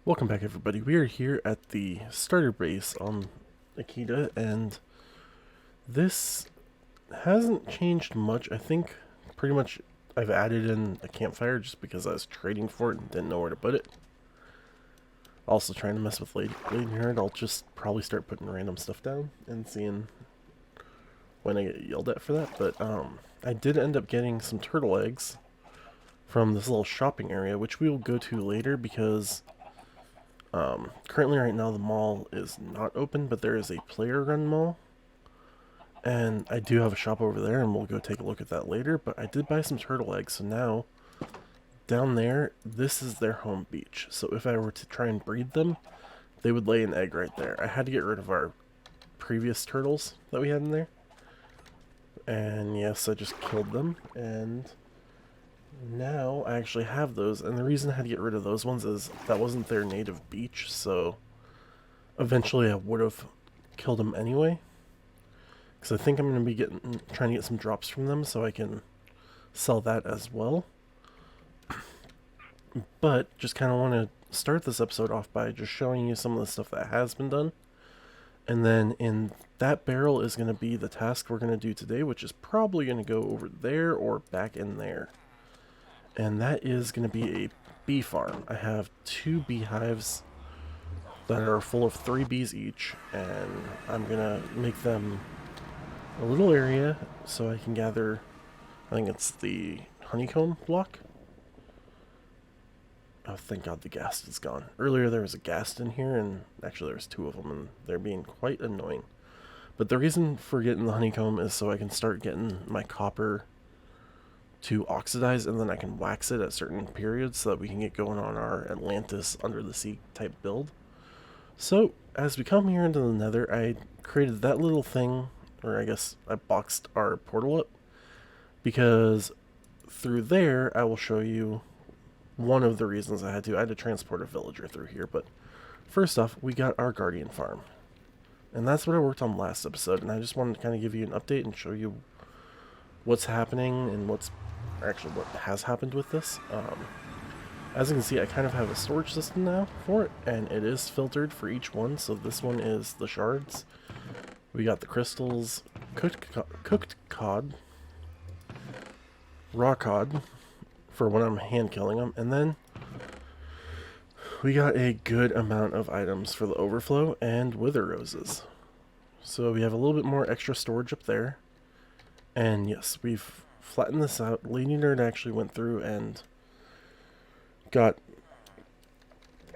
Welcome back, everybody. We are here at the starter base on Akita, and this hasn't changed much. I think pretty much I've added in a campfire just because I was trading for it and didn't know where to put it. Also trying to mess with Lady Nerd. I'll just probably start putting random stuff down and seeing when I get yelled at for that. But I did end up getting some turtle eggs from this little shopping area, which we will go to later because currently right now the mall is not open, but there is a player run mall. And I do have a shop over there, and we'll go take a look at that later. But I did buy some turtle eggs, so now down there, this is their home beach. So if I were to try and breed them, they would lay an egg right there. I had to get rid of our previous turtles that we had in there. And yes, I just killed them, and now I actually have those. And the reason I had to get rid of those ones is that wasn't their native beach, so eventually I would have killed them anyway. Because I think I'm going to be trying to get some drops from them so I can sell that as well. But just kind of want to start this episode off by just showing you some of the stuff that has been done. And then in that barrel is going to be the task we're going to do today, which is probably going to go over there or back in there. And that is going to be a bee farm. I have 2 beehives that are full of 3 bees each, and I'm going to make them a little area so I can gather, I think it's the honeycomb block. Oh, thank God the ghast is gone. Earlier there was a ghast in here, and actually there was 2 of them, and they're being quite annoying. But the reason for getting the honeycomb is so I can start getting my copper to oxidize, and then I can wax it at certain periods so that we can get going on our Atlantis under the sea type build. So as we come here into the nether, I created that little thing, or I guess I boxed our portal up, because through there I will show you one of the reasons I had to transport a villager through here. But first off, we got our guardian farm, and that's what I worked on last episode, and I just wanted to kind of give you an update and show you what's happening and what has happened with this. As you can see, I kind of have a storage system now for it, and it is filtered for each one. So this one is the shards. We got the crystals, cooked cod, raw cod for when I'm hand killing them, and then we got a good amount of items for the overflow and wither roses. So we have a little bit more extra storage up there, and yes, we've flattened this out. Lady Nerd actually went through and got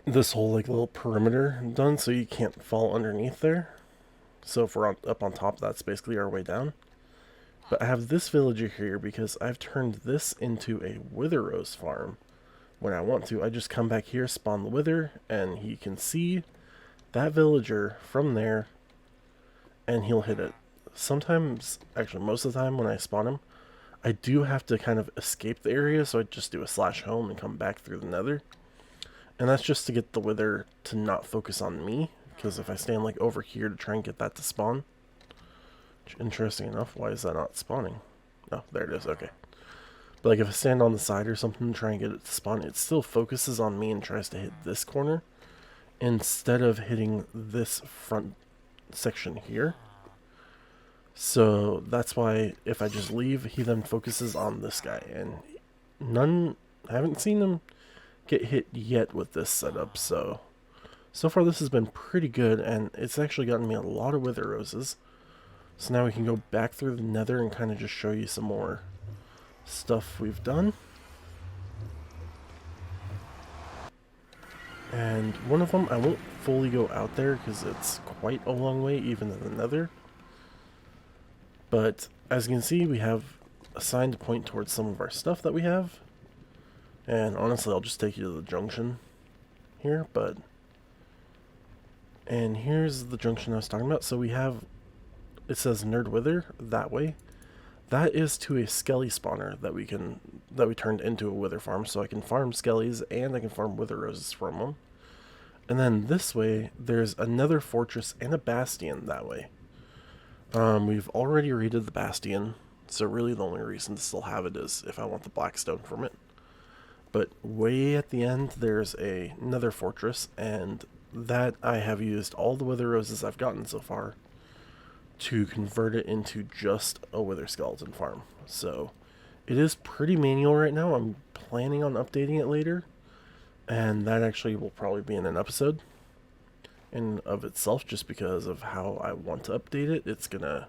this whole little perimeter done so you can't fall underneath there. So if we're up on top, that's basically our way down. But I have this villager here because I've turned this into a wither rose farm. When I want to, I just come back here, spawn the wither, and he can see that villager from there, and he'll hit it. Sometimes, actually most of the time when I spawn him, I do have to kind of escape the area, so I just do a /home and come back through the nether. And that's just to get the wither to not focus on me, because if I stand over here to try and get that to spawn, which, interesting enough, why is that not spawning? Oh, there it is, okay. But if I stand on the side or something to try and get it to spawn, it still focuses on me and tries to hit this corner instead of hitting this front section here. So that's why if I just leave, he then focuses on this guy, and I haven't seen him get hit yet with this setup. So far this has been pretty good, and it's actually gotten me a lot of wither roses. So now we can go back through the nether and kind of just show you some more stuff we've done. And one of them, I won't fully go out there because it's quite a long way even in the nether. But as you can see, we have assigned a point towards some of our stuff that we have. And honestly, I'll just take you to the junction here. And here's the junction I was talking about. So we have, it says Nerd Wither that way. That is to a skelly spawner that we turned into a wither farm. So I can farm skellies and I can farm wither roses from them. And then this way, there's another fortress and a bastion that way. We've already raided the bastion, so really the only reason to still have it is if I want the blackstone from it. But way at the end, there's another fortress, and that I have used all the wither roses I've gotten so far to convert it into just a wither skeleton farm. So it is pretty manual right now. I'm planning on updating it later, and that actually will probably be in an episode in of itself, just because of how I want to update it. It's gonna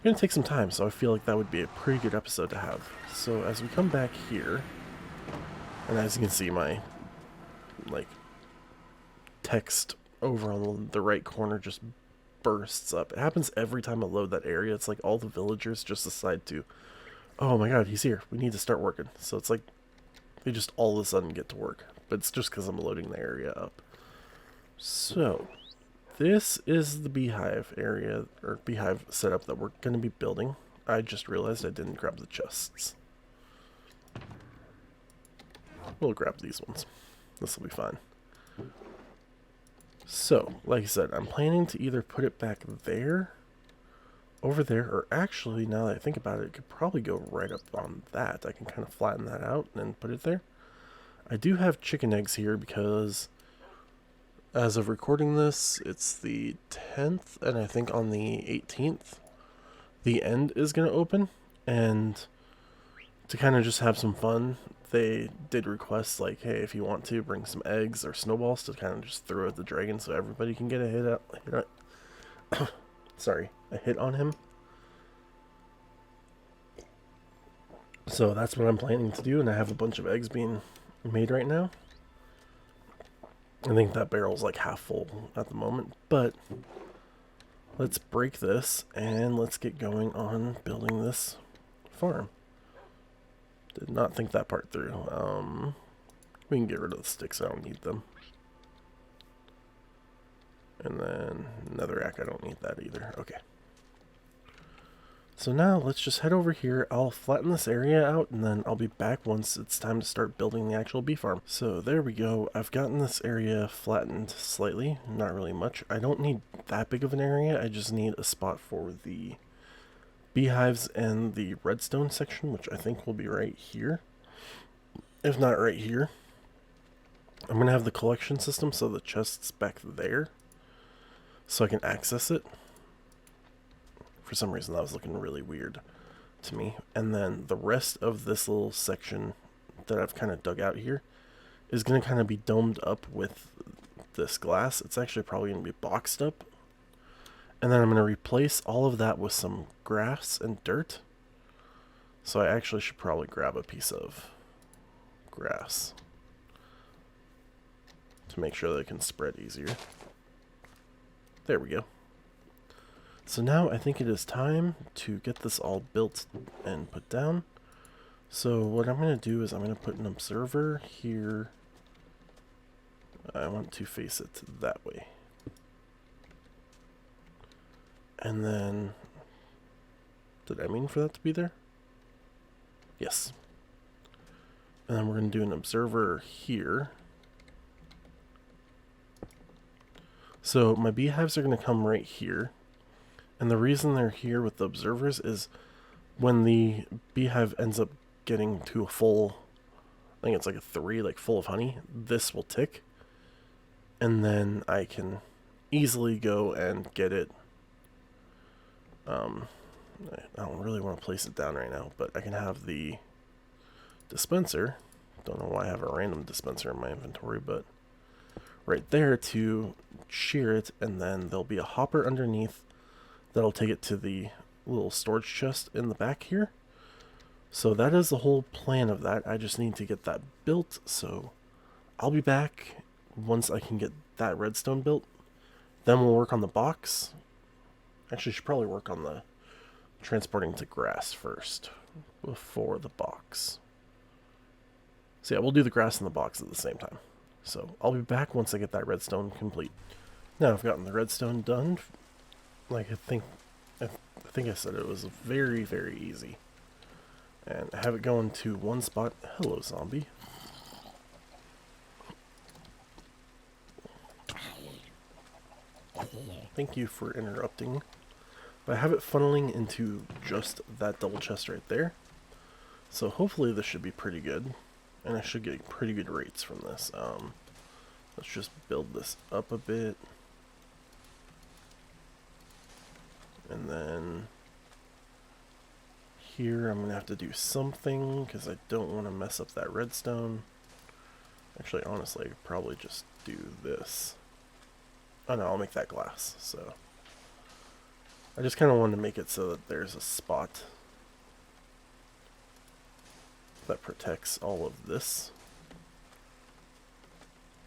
take some time, so I feel like that would be a pretty good episode to have. So as we come back here, and as you can see, my like text over on the right corner just bursts up. It happens every time I load that area. It's like all the villagers just decide to, oh my god, he's here, we need to start working. So it's like they just all of a sudden get to work, but it's just because I'm loading the area up. So this is the beehive area, or beehive setup that we're going to be building. I just realized I didn't grab the chests. We'll grab these ones. This will be fine. So, like I said, I'm planning to either put it back there, over there, or actually, now that I think about it, it could probably go right up on that. I can kind of flatten that out and then put it there. I do have chicken eggs here because, as of recording this, it's the 10th, and I think on the 18th, the end is going to open, and to kind of just have some fun, they did request, like, hey, if you want to, bring some eggs or snowballs to kind of just throw at the dragon so everybody can get a hit on him. So that's what I'm planning to do, and I have a bunch of eggs being made right now. I think that barrel's like half full at the moment, but let's break this and let's get going on building this farm. Did not think that part through. We can get rid of the sticks, I don't need them. And then netherrack, I don't need that either. Okay. So now let's just head over here. I'll flatten this area out, and then I'll be back once it's time to start building the actual bee farm. So there we go. I've gotten this area flattened slightly, not really much. I don't need that big of an area. I just need a spot for the beehives and the redstone section, which I think will be right here. If not right here. I'm going to have the collection system, so the chest's back there, so I can access it. For some reason that was looking really weird to me. And then the rest of this little section that I've kind of dug out here is going to kind of be domed up with this glass. It's actually probably going to be boxed up. And then I'm going to replace all of that with some grass and dirt. So I actually should probably grab a piece of grass to make sure that it can spread easier. There we go. So now I think it is time to get this all built and put down. So what I'm going to do is I'm going to put an observer here. I want to face it that way. And then, did I mean for that to be there? Yes. And then we're going to do an observer here. So my beehives are going to come right here. And the reason they're here with the observers is when the beehive ends up getting to a full, I think it's like a 3, like full of honey, this will tick. And then I can easily go and get it. I don't really want to place it down right now, but I can have the dispenser. Don't know why I have a random dispenser in my inventory, but right there to shear it, and then there'll be a hopper underneath that'll take it to the little storage chest in the back here. So that is the whole plan of that. I just need to get that built, so I'll be back once I can get that redstone built. Then we'll work on the box. Actually, should probably work on the transporting to grass first before the box. So yeah, we'll do the grass and the box at the same time. So I'll be back once I get that redstone complete. Now I've gotten the redstone done. Like I think I said it was very, very easy. And I have it going to one spot. Hello, zombie. Thank you for interrupting. But I have it funneling into just that double chest right there. So hopefully this should be pretty good. and I should get pretty good rates from this. Let's just build this up a bit. And then here I'm going to have to do something because I don't want to mess up that redstone. Actually, honestly, I could probably just do this. Oh no, I'll make that glass. So I just kind of wanted to make it so that there's a spot that protects all of this.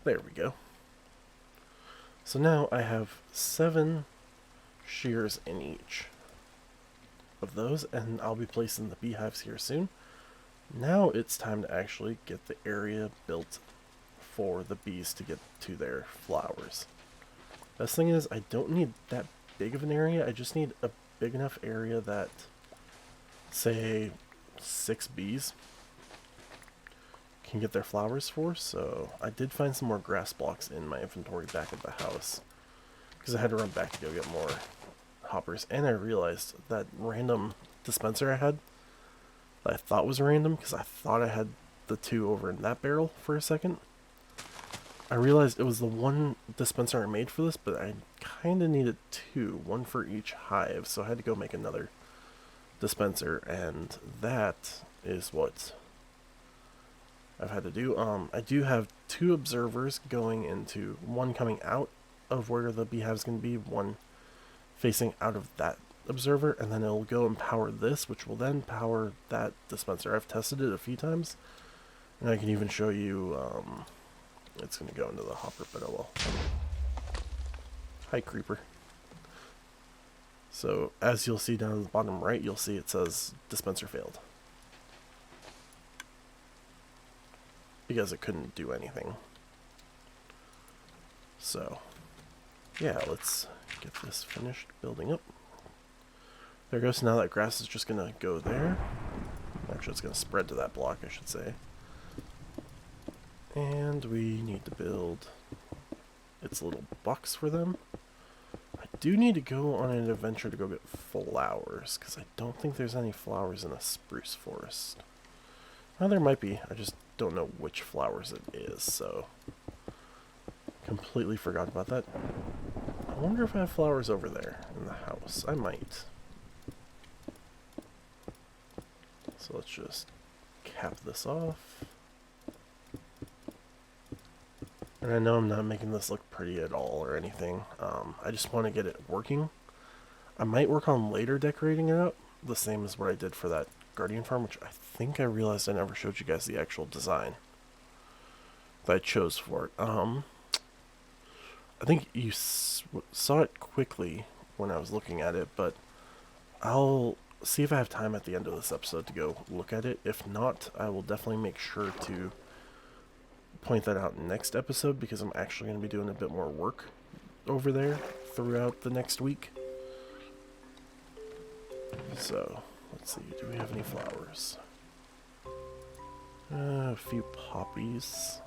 There we go. So now I have 7 shears in each of those, and I'll be placing the beehives here soon. Now it's time to actually get the area built for the bees to get to their flowers. Best thing is I don't need that big of an area. I just need a big enough area that, say, 6 bees can get their flowers for. So I did find some more grass blocks in my inventory back at the house because I had to run back to go get more hoppers, and I realized that random dispenser I had that I thought was random because I thought I had the 2 over in that barrel for a second. I realized it was the one dispenser I made for this, but I kind of needed 2, one for each hive, so I had to go make another dispenser, and that is what I've had to do. I do have 2 observers going into, one coming out of where the beehive's going to be, one facing out of that observer, and then it'll go and power this, which will then power that dispenser. I've tested it a few times, and I can even show you, it's going to go into the hopper, but oh well. Hi, creeper. So, as you'll see down in the bottom right, you'll see it says dispenser failed, because it couldn't do anything. So, yeah, let's get this finished building up. There goes. Now that grass is just going to go there. Actually, it's going to spread to that block, I should say. And we need to build its little box for them. I do need to go on an adventure to go get flowers, because I don't think there's any flowers in a spruce forest. Well, there might be. I just don't know which flowers it is, so completely forgot about that. I wonder if I have flowers over there in the house. I might. So let's just cap this off. And I know I'm not making this look pretty at all or anything. I just want to get it working. I might work on later decorating it up, the same as what I did for that Guardian farm, which I think I realized I never showed you guys the actual design that I chose for it. I think you saw it quickly when I was looking at it, but I'll see if I have time at the end of this episode to go look at it. If not, I will definitely make sure to point that out next episode, because I'm actually going to be doing a bit more work over there throughout the next week. So, let's see, do we have any flowers? A few poppies.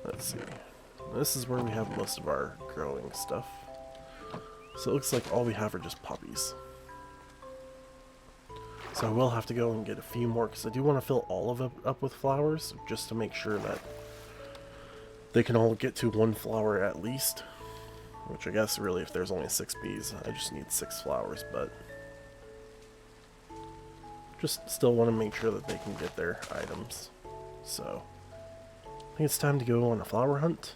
Let's see. This is where we have most of our growing stuff. So it looks like all we have are just poppies. So I will have to go and get a few more, because I do want to fill all of it up with flowers, just to make sure that they can all get to 1 flower at least. Which I guess really, if there's only 6 bees, I just need 6 flowers, but just still want to make sure that they can get their items. So I think it's time to go on a flower hunt.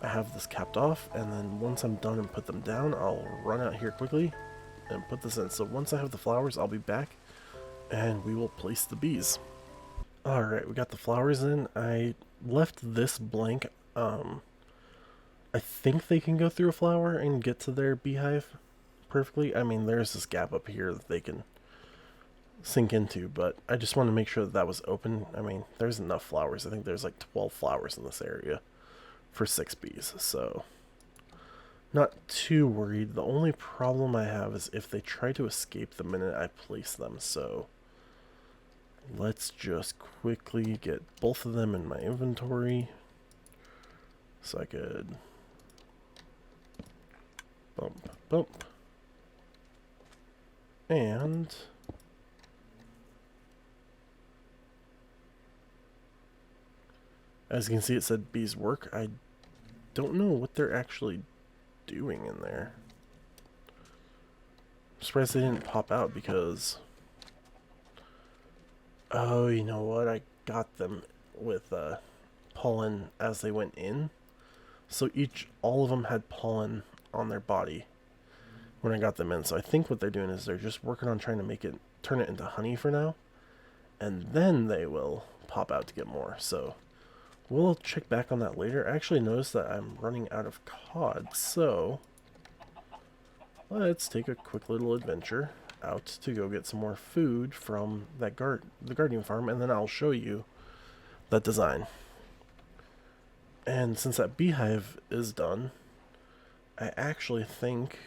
I have this capped off, and then once I'm done and put them down, I'll run out here quickly and put this in. So once I have the flowers, I'll be back and we will place the bees. Alright, we got the flowers in. I left this blank. I think they can go through a flower and get to their beehive perfectly. I mean, there's this gap up here that they can sink into, but I just want to make sure that that was open. I mean, there's enough flowers. I think there's like 12 flowers in this area for 6 bees, so not too worried. The only problem I have is if they try to escape the minute I place them, so let's just quickly get both of them in my inventory so I could bump, and As you can see, it said bees work. I don't know what they're actually doing in there. I'm surprised they didn't pop out because... Oh, you know what? I got them with pollen as they went in. So all of them had pollen on their body when I got them in. So I think what they're doing is they're just working on trying to turn it into honey for now. And then they will pop out to get more. So we'll check back on that later. I actually noticed that I'm running out of cod. So let's take a quick little adventure out to go get some more food from that the guardian farm, and then I'll show you that design. And since that beehive is done, I actually think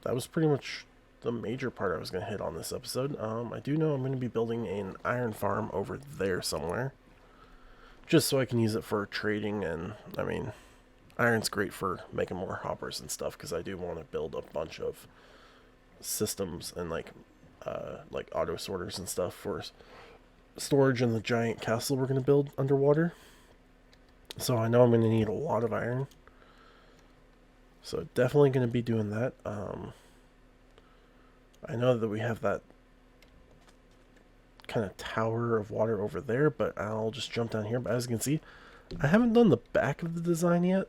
that was pretty much the major part I was going to hit on this episode. I do know I'm going to be building an iron farm over there somewhere, just so I can use it for trading. And I mean, iron's great for making more hoppers and stuff, because I do want to build a bunch of systems and like auto sorters and stuff for storage in the giant castle we're going to build underwater. So I know I'm going to need a lot of iron. So definitely going to be doing that. I know that we have that kind of tower of water over there, but I'll just jump down here. But as you can see, I haven't done the back of the design yet.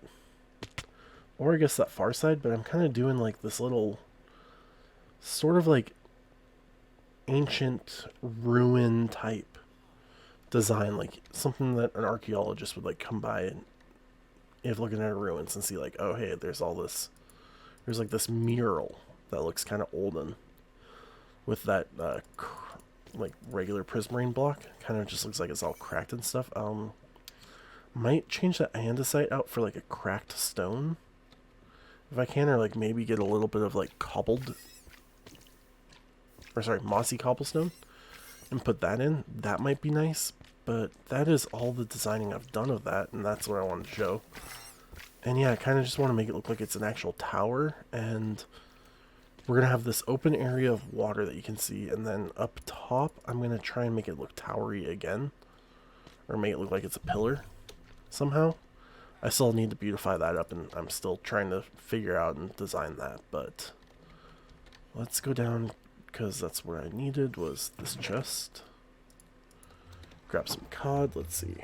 Or I guess that far side, but I'm kind of doing like this little sort of like ancient ruin type design, like something that an archaeologist would like come by and if looking at ruins and see like, oh hey, there's like this mural that looks kind of olden with that like regular prismarine block, kind of just looks like it's all cracked and stuff. Might change that andesite out for like a cracked stone if I can, or like maybe get a little bit of like mossy cobblestone and put that in. That might be nice, but that is all the designing I've done of that, and that's what I wanted to show. And yeah, I kind of just want to make it look like it's an actual tower, and we're going to have this open area of water that you can see, and then up top, I'm going to try and make it look towery again, or make it look like it's a pillar somehow. I still need to beautify that up, and I'm still trying to figure out and design that, but let's go down, because that's what I needed, was this chest. Grab some cod, let's see.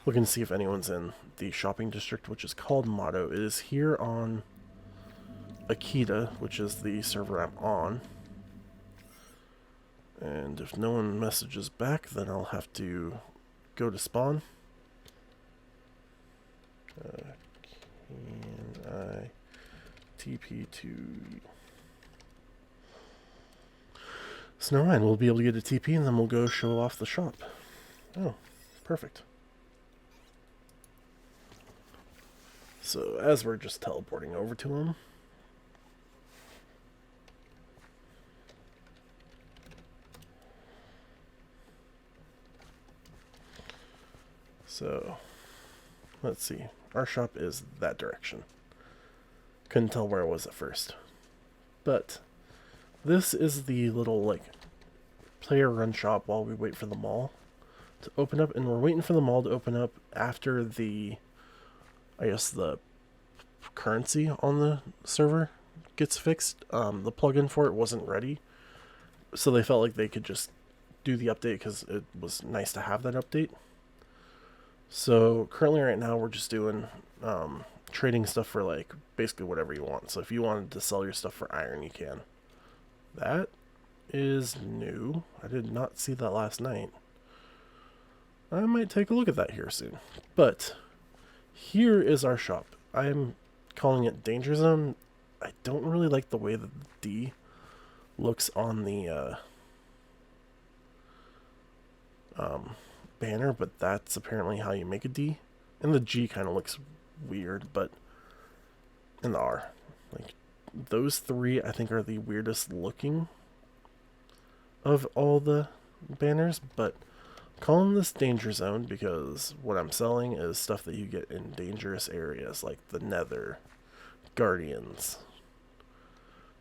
Looking to see if anyone's in the shopping district, which is called Motto. It is here on Akita, which is the server I'm on. And if no one messages back, then I'll have to go to spawn. Can I TP to... So never mind, we'll be able to get a TP and then we'll go show off the shop. Oh, perfect. So as we're just teleporting over to him, so let's see, our shop is that direction. Couldn't tell where it was at first, but this is the little like player run shop while we wait for the mall to open up, and we're waiting for the mall to open up after the, I guess, the currency on the server gets fixed. The plugin for it wasn't ready, so they felt like they could just do the update because it was nice to have that update. So currently right now we're just doing trading stuff for like basically whatever you want. So if you wanted to sell your stuff for iron, you can. That is new. I did not see that last night. I might take a look at that here soon. But here is our shop. I'm calling it Danger Zone. I don't really like the way that the D looks on the banner, but that's apparently how you make a D. And the G kind of looks weird, but and the R. Like, those three I think are the weirdest looking of all the banners, but I'm calling this Danger Zone because what I'm selling is stuff that you get in dangerous areas like the Nether, Guardians,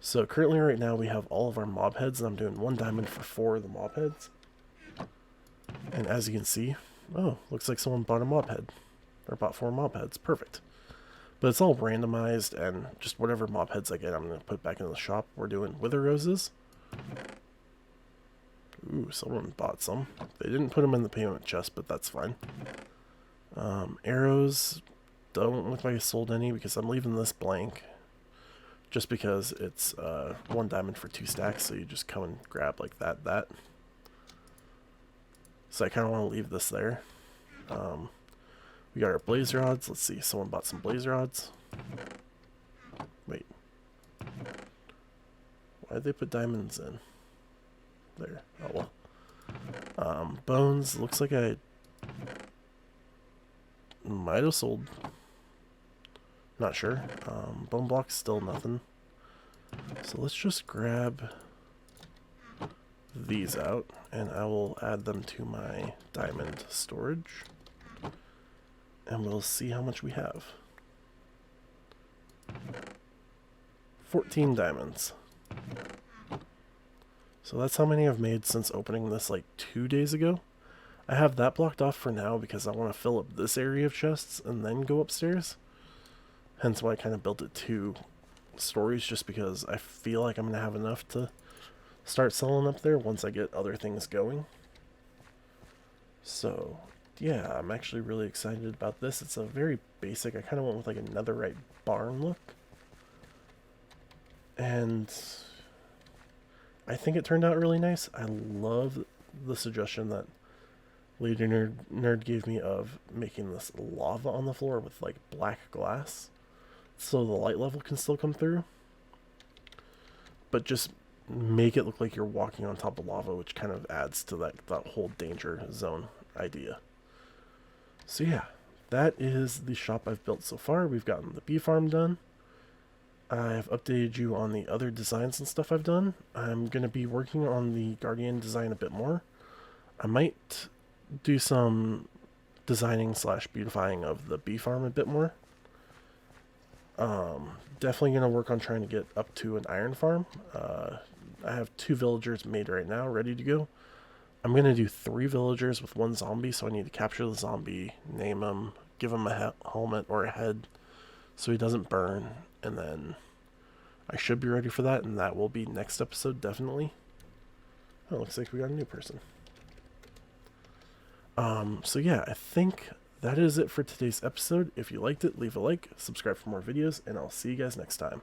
So currently right now we have all of our mob heads, and I'm doing 1 diamond for 4 of the mob heads. And as you can see, oh, looks like someone bought a mob head. Or bought 4 mob heads. Perfect. But it's all randomized, and just whatever mob heads I get, I'm going to put back into the shop. We're doing wither roses. Ooh, someone bought some. They didn't put them in the payment chest, but that's fine. Arrows don't look like I sold any because I'm leaving this blank. Just because it's 1 diamond for 2 stacks, so you just come and grab like that. So I kind of want to leave this there. We got our blaze rods. Let's see, someone bought some blaze rods. Wait. Why'd they put diamonds in? There. Oh well. Bones. Looks like I might have sold. Not sure. Bone blocks, still nothing. So let's just grab these out, and I will add them to my diamond storage. And we'll see how much we have. 14 diamonds. So that's how many I've made since opening this like 2 days ago. I have that blocked off for now because I want to fill up this area of chests and then go upstairs. Hence why I kind of built it 2 stories, just because I feel like I'm going to have enough to start selling up there once I get other things going. So yeah, I'm actually really excited about this. It's a very basic, I kind of went with like a netherite barn look. And I think it turned out really nice. I love the suggestion that Lady Nerd gave me of making this lava on the floor with like black glass, so the light level can still come through. But just make it look like you're walking on top of lava, which kind of adds to that whole danger zone idea. So yeah, that is the shop I've built so far. We've gotten the bee farm done. I've updated you on the other designs and stuff I've done. I'm going to be working on the Guardian design a bit more. I might do some designing / beautifying of the bee farm a bit more. Definitely going to work on trying to get up to an iron farm. I have 2 villagers made right now, ready to go. I'm going to do 3 villagers with 1 zombie, so I need to capture the zombie, name him, give him a helmet or a head so he doesn't burn, and then I should be ready for that, and that will be next episode, definitely. Oh, looks like we got a new person. So yeah, I think that is it for today's episode. If you liked it, leave a like, subscribe for more videos, and I'll see you guys next time.